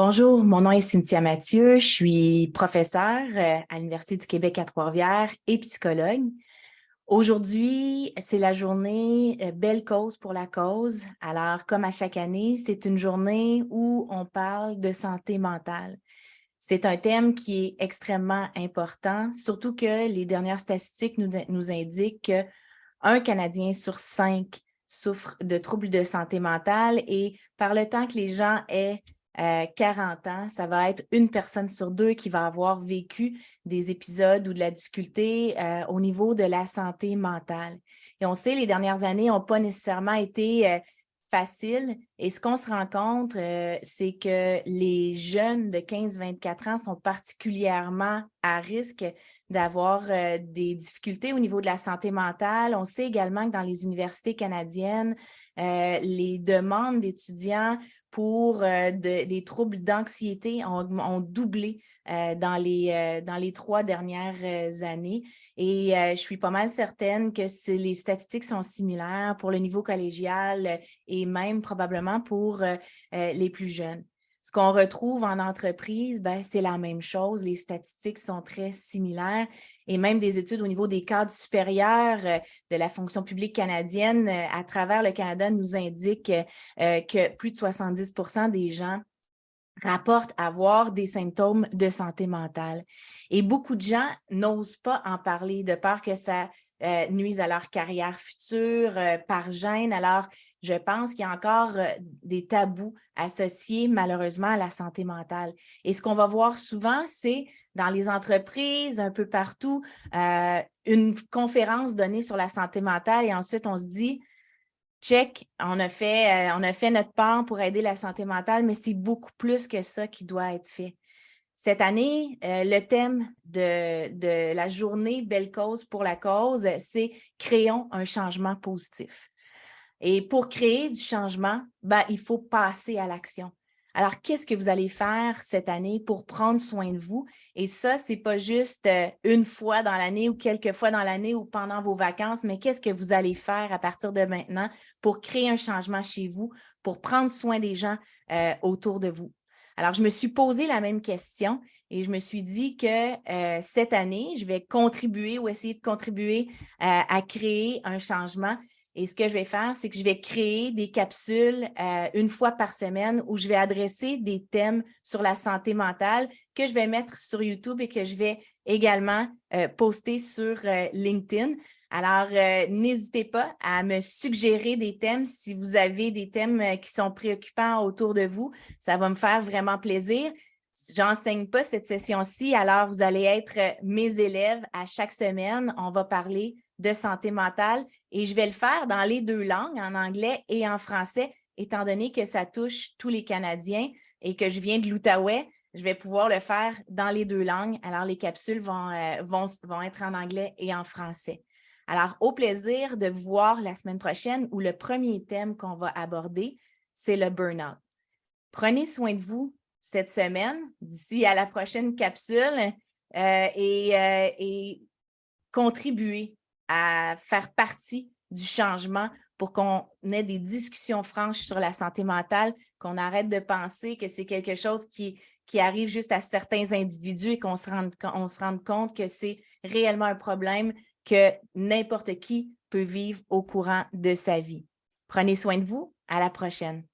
Bonjour, mon nom est Cynthia Mathieu, je suis professeure à l'Université du Québec à Trois-Rivières et psychologue. Aujourd'hui, c'est la journée Belle cause pour la cause. Alors, comme à chaque année, c'est une journée où on parle de santé mentale. C'est un thème qui est extrêmement important, surtout que les dernières statistiques nous indiquent qu'un Canadien sur 5 souffre de troubles de santé mentale et par le temps que les gens aient 40 ans, ça va être une personne sur deux qui va avoir vécu des épisodes ou de la difficulté au niveau de la santé mentale. Et on sait, les dernières années n'ont pas nécessairement été faciles. Et ce qu'on se rend compte, c'est que les jeunes de 15-24 ans sont particulièrement à risque d'avoir des difficultés au niveau de la santé mentale. On sait également que dans les universités canadiennes, les demandes d'étudiants pour des troubles d'anxiété ont doublé dans les 3 dernières années. Et je suis pas mal certaine que les statistiques sont similaires pour le niveau collégial et même probablement pour les plus jeunes. Ce qu'on retrouve en entreprise, c'est la même chose. Les statistiques sont très similaires et même des études au niveau des cadres supérieurs de la fonction publique canadienne à travers le Canada nous indiquent que plus de 70% des gens rapportent avoir des symptômes de santé mentale. Et beaucoup de gens n'osent pas en parler de peur que ça nuise à leur carrière future, par gêne. Alors, je pense qu'il y a encore des tabous associés malheureusement à la santé mentale. Et ce qu'on va voir souvent, c'est dans les entreprises, un peu partout, une conférence donnée sur la santé mentale et ensuite on se dit, check, on a fait notre part pour aider la santé mentale, mais c'est beaucoup plus que ça qui doit être fait. Cette année, le thème de la journée Belle cause pour la cause, c'est « Créons un changement positif ». Et pour créer du changement, il faut passer à l'action. Alors, qu'est-ce que vous allez faire cette année pour prendre soin de vous? Et ça, ce n'est pas juste une fois dans l'année ou quelques fois dans l'année ou pendant vos vacances, mais qu'est-ce que vous allez faire à partir de maintenant pour créer un changement chez vous, pour prendre soin des gens autour de vous? Alors, je me suis posé la même question et je me suis dit que cette année, je vais contribuer ou essayer de contribuer à créer un changement. Et ce que je vais faire, c'est que je vais créer des capsules une fois par semaine où je vais adresser des thèmes sur la santé mentale que je vais mettre sur YouTube et que je vais également poster sur LinkedIn. Alors, n'hésitez pas à me suggérer des thèmes si vous avez des thèmes qui sont préoccupants autour de vous. Ça va me faire vraiment plaisir. Je n'enseigne pas cette session-ci, alors vous allez être mes élèves à chaque semaine. On va parler de santé mentale et je vais le faire dans les 2 langues, en anglais et en français, étant donné que ça touche tous les Canadiens et que je viens de l'Outaouais, je vais pouvoir le faire dans les 2 langues. Alors, les capsules vont être en anglais et en français. Alors, au plaisir de vous voir la semaine prochaine où le premier thème qu'on va aborder, c'est le burn-out. Prenez soin de vous cette semaine, d'ici à la prochaine capsule et contribuez à faire partie du changement pour qu'on ait des discussions franches sur la santé mentale, qu'on arrête de penser que c'est quelque chose qui arrive juste à certains individus et qu'on se rende compte que c'est réellement un problème que n'importe qui peut vivre au courant de sa vie. Prenez soin de vous. À la prochaine.